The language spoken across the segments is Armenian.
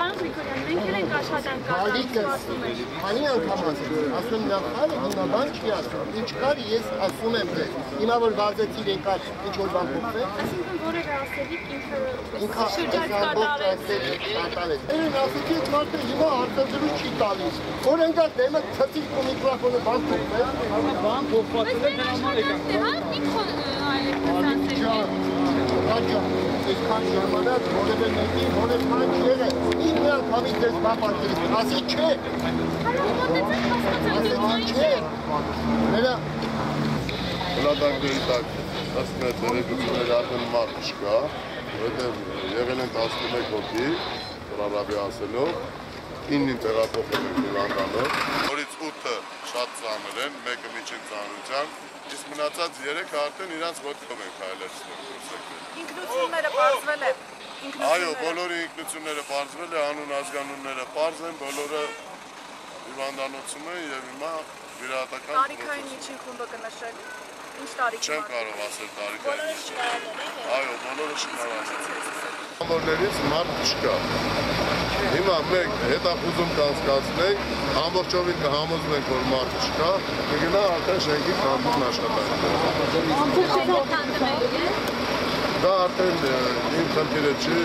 Պարոն Գրիգորյան, մենք էլ ենք աշխատանք Քանի անգամ ասում նախարարը հիմա բան չի ասում, ինչ կար ես ասում եմ ձեզ, հիմա որ վազեցիր եկար ինչ որ բան փոխվեց։ Այսինքն որևէ ասելիք ինքը շրջակ կատարեց։ Այն ասեցի այդ մարդը հիմա արտադրություն չի տալիս, որ ընկա դեմը ցցիկ ու միկրոֆոնը բան փոխվեց, բան փոխված է դրա համար եկան։ Այսքան ժամանակ որևէ մեկի որևէ բան չեղե, ինչ միան կամից դες բապարկերից, ասի չէ։ Ասեցի չէ։ Նրա Հլադակների տակ ըստ մեր տեղեկությունների արդեն մարդ չկա, որովհետև եղել են 11 հոգի, Արաբի ասելով, 9-ին տեղափոխել են Հոլանդանով, որից 8-ը շատ ծանր են, մեկը միջին ծանրության, իսկ մնացած 3-ը արդեն իրանց ոտքով են քայլեցնում դուրս եկել։ Ինքնությունները պարզվել է։ Այո, բոլորի ինքնությունները պարզվել է, անուն ազգանունները պարզ են, բոլորը հիվանդանոցում են եւ հիմա վիրահատական Տարիքային միջին խումբը կնշել։ Ինչ տարիքի։ Չեմ կարող ասել տարիքային միջին։ Այո, բոլորը շնորհակալ են։ Ամորներից մարդ չկա։ Հիմա մենք հետախուզում կանցկացնենք, ամբողջովին կհամոզվենք, որ մարդ չկա, կգնա արդեն շենքի քանդման աշխատանքները։ Դա արդեն իմ խնդիրը չի,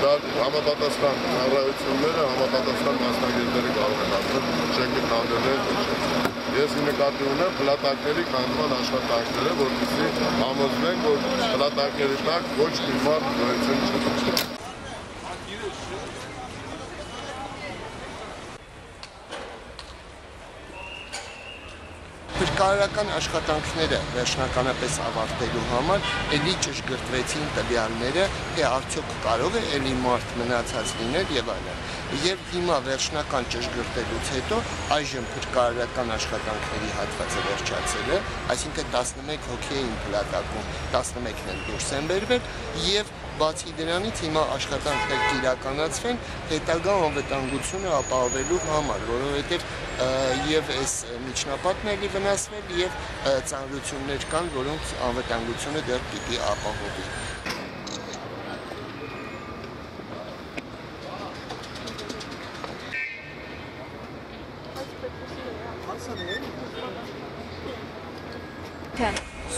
դա համապատասխան ծառայությունները, համապատասխան մասնագետները կարող են ասել շենքի քանդելը։ Ես նկատի ունեմ փլատակների քանդման աշխատանքները, որպեսզի համոզվենք, որ փլատակների տակ ոչ մի մարդ գոյություն չունի։ Փրկարարական աշխատանքները վերջնականապես ավարտելու համար էլի ճշգրտվեցին տվյալները, թե արդյոք կարող է էլի մարդ մնացած լինել եւ այլն։ Եվ հիմա վերջնական ճշգրտելուց հետո այժմ փրկարարական աշխատանքների հատվածը վերջացել է, այսինքն 11 հոգի էին փլատակում, 11-ն են դուրս են բերվել եւ բացի դրանից հիմա աշխատանքներ կիրականացվեն հետագա անվտանգությունը ապահովելու համար, որովհետև եւ այս միջնապատն էլի վնասվել եւ ծանրություններ կան, որոնց անվտանգությունը դեռ պիտի ապահովի։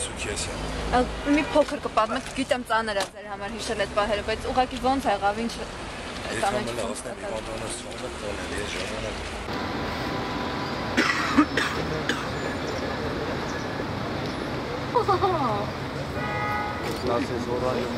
Սուքեսյան։ Մի փոքր կպատմեք, գիտեմ ծանր է ձեր համար հիշել այդ պահերը, բայց ուղղակի ոնց եղավ, ինչ Լասես օրայով